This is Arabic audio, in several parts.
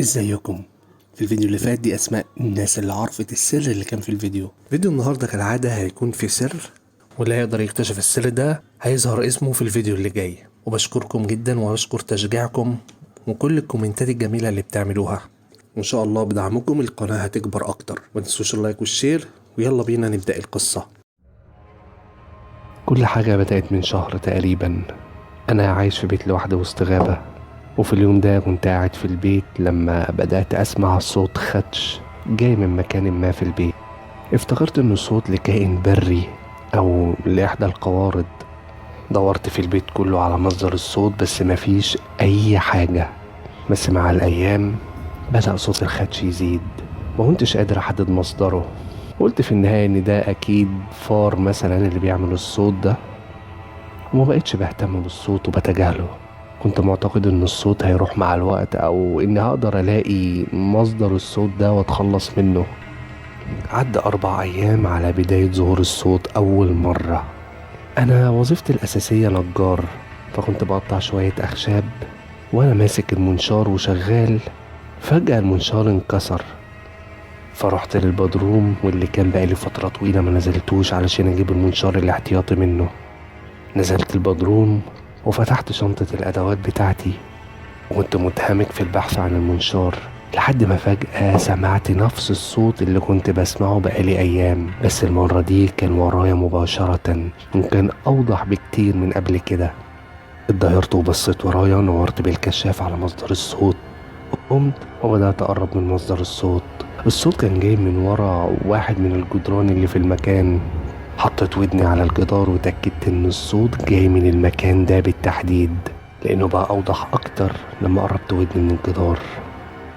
ازيكم؟ في الفيديو اللي فات دي اسماء الناس اللي عرفت السر اللي كان في الفيديو. فيديو النهارده كالعاده هيكون في سر، واللي هيقدر يكتشف السر ده هيظهر اسمه في الفيديو اللي جاي. وبشكركم جدا وبشكر تشجيعكم وكل الكومنتات الجميله اللي بتعملوها. وان شاء الله بدعمكم القناه هتكبر اكتر. ما تنسوش اللايك والشير، ويلا بينا نبدا القصه. كل حاجه بدات من شهر تقريبا. انا عايش في بيت لوحدي وسط غابه، وفي اليوم ده كنت قاعد في البيت لما بدأت أسمع صوت خدش جاي من مكان ما في البيت. افتكرت إنه صوت لكائن بري أو لإحدى القوارض. دورت في البيت كله على مصدر الصوت بس مفيش أي حاجة. بس مع الأيام بدأ صوت الخدش يزيد، ما كنتش قادر أحدد مصدره. قلت في النهاية إن ده أكيد فار مثلا اللي بيعمل الصوت ده، وما بقتش بهتم بالصوت وبتجاهله. كنت معتقد ان الصوت هيروح مع الوقت او اني هقدر الاقي مصدر الصوت ده واتخلص منه. عدى 4 ايام على بداية ظهور الصوت اول مرة. انا وظيفتي الاساسية نجار، فكنت بقطع شوية اخشاب وانا ماسك المنشار وشغال. فجأة المنشار انكسر، فرحت للبدروم واللي كان بقالي فترة طويلة ما نزلتوش علشان اجيب المنشار الاحتياطي منه. نزلت البدروم وفتحت شنطة الأدوات بتاعتي، وكنت متهمك في البحث عن المنشار لحد ما فجأة سمعت نفس الصوت اللي كنت بسمعه بقالي أيام، بس المرة دي كان ورايا مباشرة وكان أوضح بكتير من قبل كده. اتضايرت وبصيت ورايا، نورت بالكشاف على مصدر الصوت وقمت وبدأت أقرب من مصدر الصوت. الصوت كان جاي من ورا واحد من الجدران اللي في المكان. حطيت ودني على الجدار وتأكدت ان الصوت جاي من المكان ده بالتحديد، لانه بقى اوضح اكتر لما قربت ودني من الجدار.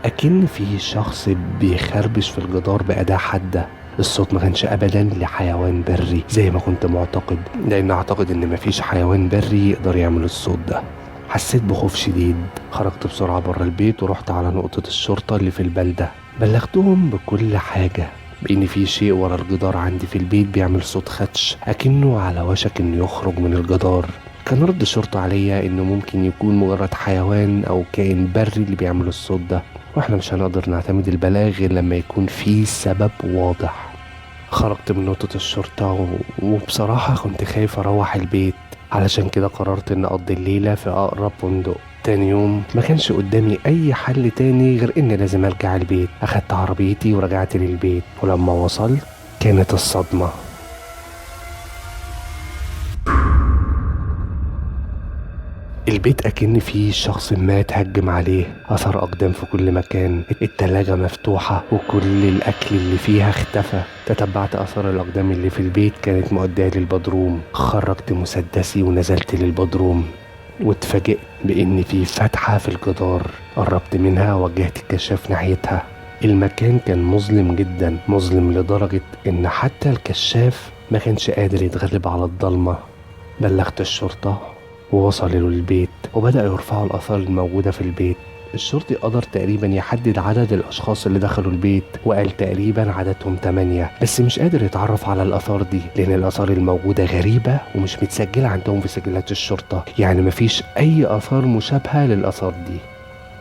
اكن في شخص بيخربش في الجدار بأداة حادة. الصوت ما كانش ابدا لحيوان بري زي ما كنت معتقد، لان اعتقد ان مفيش حيوان بري يقدر يعمل الصوت ده. حسيت بخوف شديد، خرجت بسرعة بره البيت ورحت على نقطة الشرطة اللي في البلدة. بلغتهم بكل حاجة، بإن في شيء ورا الجدار عندي في البيت بيعمل صوت خدش أكنه على وشك إنه يخرج من الجدار. كان رد الشرطة عليا إنه ممكن يكون مجرد حيوان أو كائن بري اللي بيعمل الصوت ده، وإحنا مش هنقدر نعتمد البلاغ غير لما يكون في سبب واضح. خرجت من نقطة الشرطة وبصراحة كنت خايف أروح البيت، علشان كده قررت إن أقضي الليلة في أقرب فندق. تاني يوم ما كانش قدامي اي حل تاني غير اني لازم ارجع البيت. اخدت عربيتي ورجعت للبيت، ولما وصلت كانت الصدمة. البيت اكن فيه شخص ما اتهجم عليه. اثر اقدام في كل مكان، التلاجة مفتوحة وكل الاكل اللي فيها اختفى. تتبعت اثر الاقدام اللي في البيت كانت مؤدية للبدروم. خرجت مسدسي ونزلت للبدروم، واتفاجئت بان في فتحة في الجدار. قربت منها ووجهت الكشاف ناحيتها. المكان كان مظلم جدا، مظلم لدرجة ان حتى الكشاف ما كانش قادر يتغلب على الضلمة. بلغت الشرطة ووصلوا للبيت وبدأوا يرفعوا الآثار الموجودة في البيت. الشرطي قدر تقريبا يحدد عدد الأشخاص اللي دخلوا البيت، وقال تقريبا عددهم 8، بس مش قادر يتعرف على الآثار دي لأن الآثار الموجودة غريبة ومش متسجلة عندهم في سجلات الشرطة، يعني مفيش أي آثار مشابهة للآثار دي.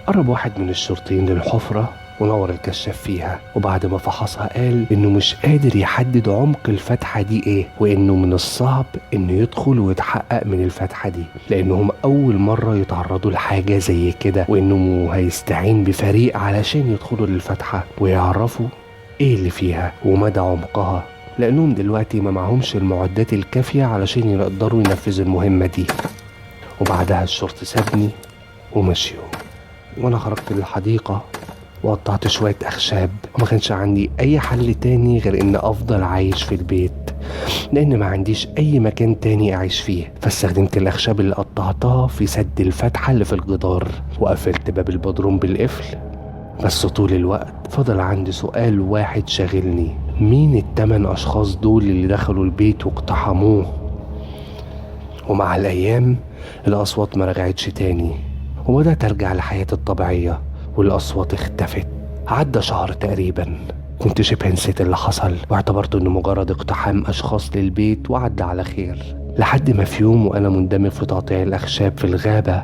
قرب واحد من الشرطيين للحفرة ونور الكشاف فيها، وبعد ما فحصها قال انه مش قادر يحدد عمق الفتحة دي ايه، وانه من الصعب انه يدخل ويتحقق من الفتحة دي لانهم اول مرة يتعرضوا لحاجة زي كده، وانه هيستعين بفريق علشان يدخلوا للفتحة ويعرفوا ايه اللي فيها ومدى عمقها، لانهم دلوقتي ما معهمش المعدات الكافية علشان يقدروا ينفذوا المهمة دي. وبعدها الشرطي سابني ومشيوا، وانا خرجت للحديقة وقطعت شوية أخشاب، وما كانش عندي أي حل تاني غير إن أفضل عايش في البيت لأن ما عنديش أي مكان تاني أعيش فيه. فاستخدمت الأخشاب اللي قطعتها في سد الفتحة اللي في الجدار، وقفلت باب البدروم بالقفل. بس طول الوقت فضل عندي سؤال واحد شاغلني: مين ال8 أشخاص دول اللي دخلوا البيت واقتحموه؟ ومع الأيام الأصوات ما رجعتش تاني، وبدأت أرجع لحياتي الطبيعية والأصوات اختفت. عدى شهر تقريبا، كنت شبه نسيت اللي حصل واعتبرت انه مجرد اقتحام اشخاص للبيت وعدى على خير، لحد ما في يوم وانا مندمج في تقطيع الاخشاب في الغابة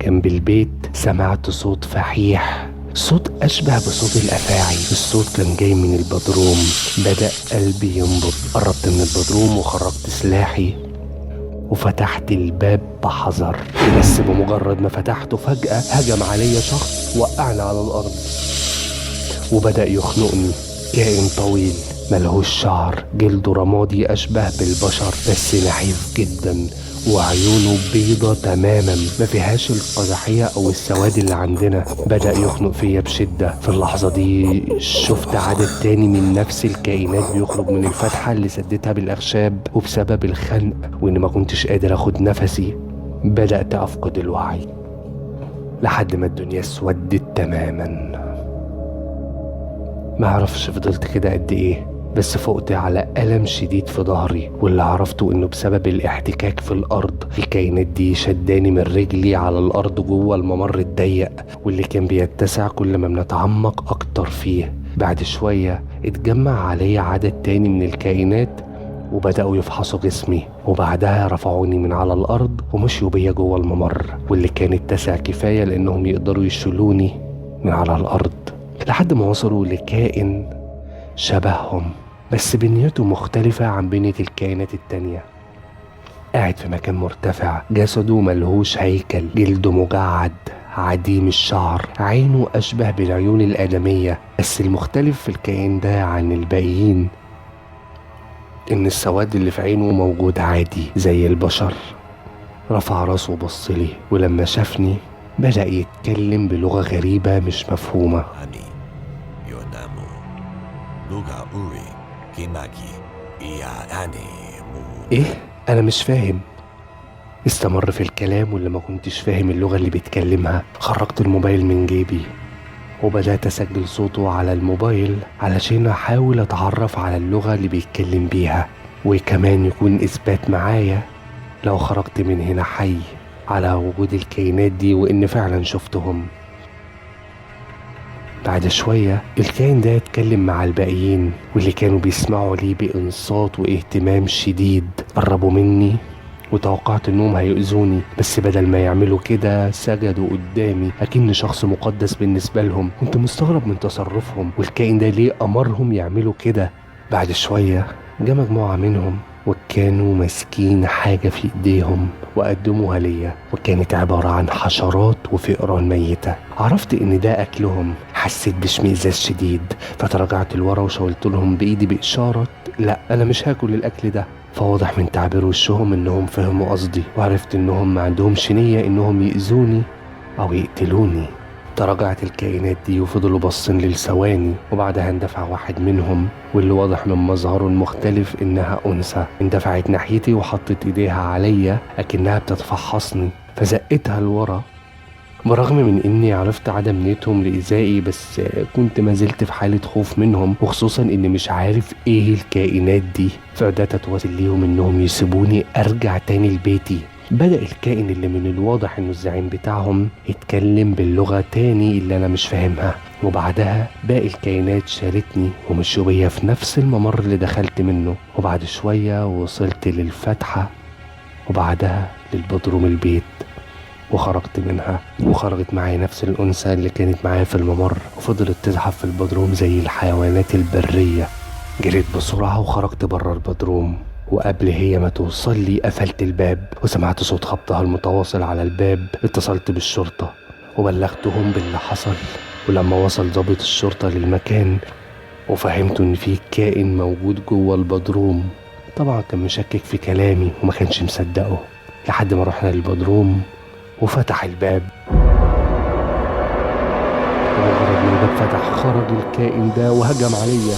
جنب البيت سمعت صوت فحيح صوت أشبه بصوت الأفاعي. الصوت كان جاي من البدروم. بدأ قلبي ينبض. قربت من البدروم وخرجت سلاحي وفتحت الباب بحذر، بس بمجرد ما فتحته فجأة هجم علي شخص وقعني على الأرض وبدأ يخنقني. كائن طويل ملهوش شعر، جلده رمادي أشبه بالبشر بس نحيف جدا، وعيونه بيضة تماما ما فيهاش القزحية أو السواد اللي عندنا. بدأ يخنق فيا بشدة. في اللحظة دي شفت عدد تاني من نفس الكائنات بيخرج من الفتحة اللي سدتها بالأخشاب، وبسبب الخنق وإني ما كنتش قادر أخد نفسي بدأت أفقد الوعي لحد ما الدنيا اسودت تماما. ما عرفش فضلت كده قد ايه، بس فقت على ألم شديد في ظهري، واللي عرفته انه بسبب الاحتكاك في الارض. الكائنات دي شداني من رجلي على الارض جوه الممر الضيق واللي كان بيتسع كل ما بنتعمق اكتر فيه. بعد شوية اتجمع علي عدد تاني من الكائنات وبدأوا يفحصوا جسمي، وبعدها رفعوني من على الارض ومشيوا بيا جوه الممر واللي كان اتسع كفاية لانهم يقدروا يشيلوني من على الارض، لحد ما وصلوا لكائن شبههم بس بنيته مختلفة عن بنية الكائنات التانية. قاعد في مكان مرتفع، جسده ملهوش هيكل، جلده مجعد عديم الشعر، عينه أشبه بالعيون الآدمية. بس المختلف في الكائن ده عن الباقيين إن السواد اللي في عينه موجود عادي زي البشر. رفع راسه وبصلي، ولما شافني بدأ يتكلم بلغة غريبة مش مفهومة. ايه؟ انا مش فاهم. استمر في الكلام واللي ما كنتش فاهم اللغة اللي بيتكلمها. خرجت الموبايل من جيبي وبدأت أسجل صوته على الموبايل علشان أحاول أتعرف على اللغة اللي بيتكلم بيها، وكمان يكون إثبات معايا لو خرجت من هنا حي على وجود الكائنات دي وإن فعلا شفتهم. بعد شوية الكائن ده اتكلم مع الباقيين واللي كانوا بيسمعوا ليه بإنصات واهتمام شديد. قربوا مني وتوقعت انهم هيؤذوني، بس بدل ما يعملوا كده سجدوا قدامي اكن شخص مقدس بالنسبة لهم. كنت مستغرب من تصرفهم والكائن ده ليه امرهم يعملوا كده. بعد شوية جه مجموعة منهم وكانوا ماسكين حاجة في ايديهم وقدموها ليا، وكانت عبارة عن حشرات وفئران ميتة. عرفت ان ده اكلهم. حسيت باشمئزاز شديد فتراجعت لورا وشاورت لهم بايدي باشارة لا انا مش هاكل الاكل ده. فواضح من تعبير وشهم انهم فهموا قصدي، وعرفت انهم ما عندهمش نية انهم يأذوني او يقتلوني. تراجعت الكائنات دي وفضلوا باصين لي لثواني، وبعدها اندفع واحد منهم واللي واضح من مظهره المختلف انها انثى. اندفعت ناحيتي وحطت ايديها عليا اكنها بتتفحصني، فزقتها لورا. برغم من اني عرفت عدم نيتهم لإيذائي بس كنت ما زلت في حالة خوف منهم، وخصوصا اني مش عارف ايه الكائنات دي. فبدأت اتواصل ليهم انهم يسيبوني ارجع تاني لبيتي. بدأ الكائن اللي من الواضح انه الزعيم بتاعهم يتكلم باللغة تاني اللي انا مش فاهمها، وبعدها باقي الكائنات شالتني ومشوا بيا في نفس الممر اللي دخلت منه. وبعد شوية وصلت للفتحة وبعدها للبدروم البيت وخرجت منها، وخرجت معايا نفس الأنثى اللي كانت معايا في الممر وفضلت تزحف في البدروم زي الحيوانات البرية. جريت بسرعة وخرجت بره البدروم، وقبل هي ما توصل لي قفلت الباب وسمعت صوت خبطها المتواصل على الباب. اتصلت بالشرطة وبلغتهم باللي حصل، ولما وصل ضابط الشرطة للمكان وفهمته ان في كائن موجود جوه البدروم. طبعا كان مشكك في كلامي وما كانش مصدقه، لحد ما رحنا للبدروم وفتح الباب. ومجرد ما الباب فتح خرج الكائن ده وهجم عليا.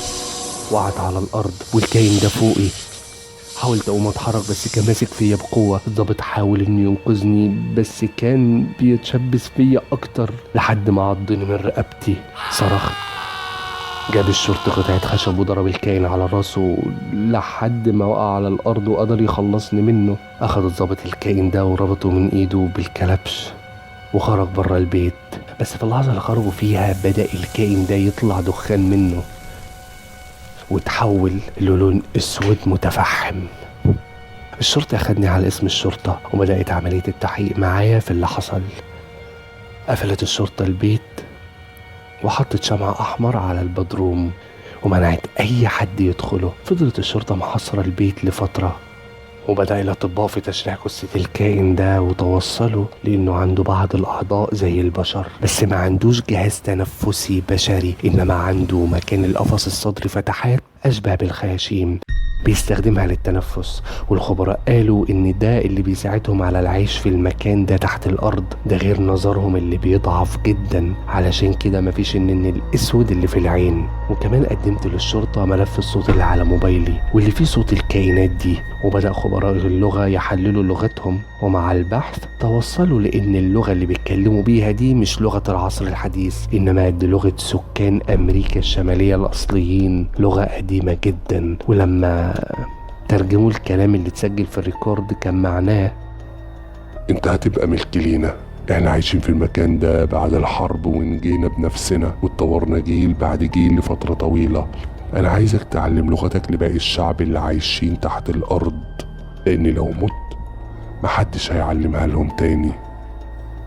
وقعت على الارض والكائن ده فوقي. حاولت اقوم اتحرك بس كان ماسك فيا بقوه. الضابط حاول انه ينقذني بس كان بيتشبث فيا اكتر لحد ما عضني من رقبتي. صرخت. جاب الشرطي قطعة خشب وضرب الكائن على راسه لحد ما وقع على الارض وقدر يخلصني منه. اخد الضابط الكائن ده وربطه من ايده بالكلبش وخرج بره البيت. بس في اللحظة اللي خرجوا فيها بدأ الكائن ده يطلع دخان منه وتحول للون اسود متفحم. الشرطي اخدني على اسم الشرطة وبدأت عملية التحقيق معايا في اللي حصل. قفلت الشرطة البيت وحطت شمع أحمر على البدروم ومنعت أي حد يدخله. فضلت الشرطة محاصرة البيت لفترة، وبدأ الأطباء في تشريح جثة الكائن ده وتوصلوا لأنه عنده بعض الأعضاء زي البشر، بس ما عندوش جهاز تنفسي بشري، إنما عنده مكان القفص الصدري فتحات أشبه بالخياشيم بيستخدمها للتنفس. والخبراء قالوا ان ده اللي بيساعدهم على العيش في المكان ده تحت الارض، ده غير نظرهم اللي بيضعف جدا، علشان كده مفيش النن الاسود اللي في العين. وكمان قدمت للشرطة ملف الصوت اللي على موبايلي واللي فيه صوت الكائنات دي، وبدأ خبراء اللغة يحللوا لغتهم، ومع البحث توصلوا لان اللغة اللي بيتكلموا بيها دي مش لغة العصر الحديث، انما دي لغة سكان امريكا الشمالية الاصليين، لغة قديمة جدا. ولما ترجموا الكلام اللي اتسجل في الريكورد كان معناه: انت هتبقى ملك لينا، احنا عايشين في المكان ده بعد الحرب ونجينا بنفسنا واتطورنا جيل بعد جيل لفترة طويلة. انا عايزك تعلم لغتك لباقي الشعب اللي عايشين تحت الارض، لان لو مت محدش هيعلمها لهم تاني.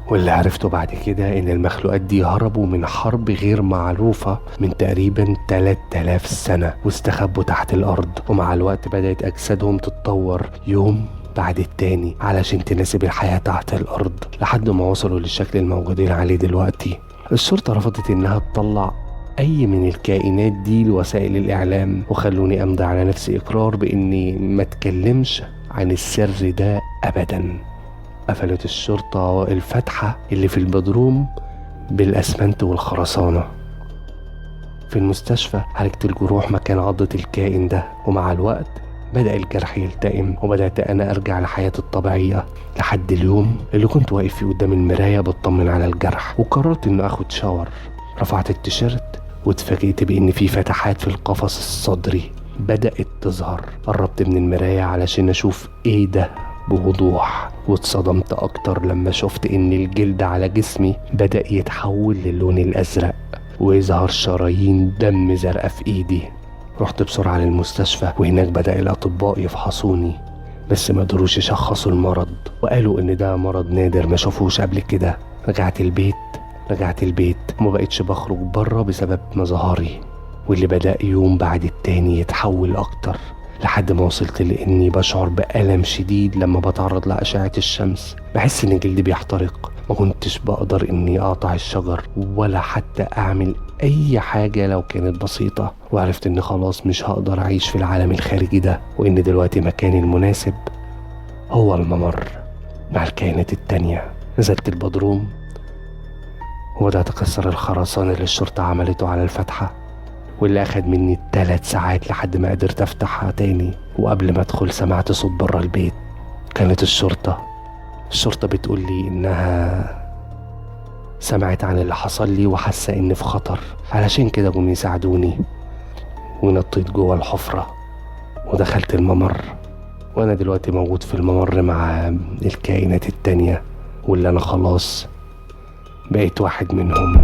واللي عرفته بعد كده ان المخلوقات دي هربوا من حرب غير معروفة من تقريبا 3000 سنة واستخبوا تحت الارض، ومع الوقت بدأت اجسادهم تتطور يوم بعد التاني علشان تناسب الحياة تحت الارض، لحد ما وصلوا للشكل الموجودين عليه دلوقتي. الشرطة رفضت انها تطلع اي من الكائنات دي لوسائل الاعلام، وخلوني امضي على نفسي اقرار باني ما اتكلمش عن السر ده ابدا. قفلت الشرطة الفتحة اللي في البدروم بالأسمنت والخرسانة. في المستشفى عالجت الجروح مكان عضة الكائن ده، ومع الوقت بدأ الجرح يلتئم وبدأت أنا أرجع لحياتي الطبيعية، لحد اليوم اللي كنت واقف فيه قدام المراية بطمن على الجرح، وقررت إنه أخد شاور. رفعت التيشيرت واتفاجئت بإن في فتحات في القفص الصدري بدأت تظهر. قربت من المراية علشان أشوف إيه ده بوضوح، واتصدمت اكتر لما شفت ان الجلد على جسمي بدأ يتحول للون الازرق ويظهر شرايين دم زرقاء في ايدي. رحت بسرعة للمستشفى، وهناك بدأ الاطباء يفحصوني، بس ما قدروش يشخصوا المرض، وقالوا ان ده مرض نادر ما شافوش قبل كده. رجعت البيت وما بقتش بخرج بره بسبب مظاهري، واللي بدأ يوم بعد التاني يتحول اكتر، لحد ما وصلت لاني بشعر بألم شديد لما بتعرض لأشعة الشمس. بحس ان جلدي بيحترق. ما كنتش بقدر اني اقطع الشجر ولا حتى اعمل اي حاجة لو كانت بسيطة، وعرفت ان خلاص مش هقدر اعيش في العالم الخارجي ده، وان دلوقتي مكاني المناسب هو الممر مع الكائنات التانية. نزلت البدروم وبدأت اكسر الخرسانة اللي الشرطة عملته على الفتحة، واللي أخد مني 3 ساعات لحد ما قدرت أفتحها تاني. وقبل ما أدخل سمعت صوت برا البيت، كانت الشرطة بتقولي إنها سمعت عن اللي حصل لي وحاسة إني في خطر، علشان كده جم يساعدوني. ونطيت جوه الحفرة ودخلت الممر، وأنا دلوقتي موجود في الممر مع الكائنات التانية، واللي أنا خلاص بقيت واحد منهم.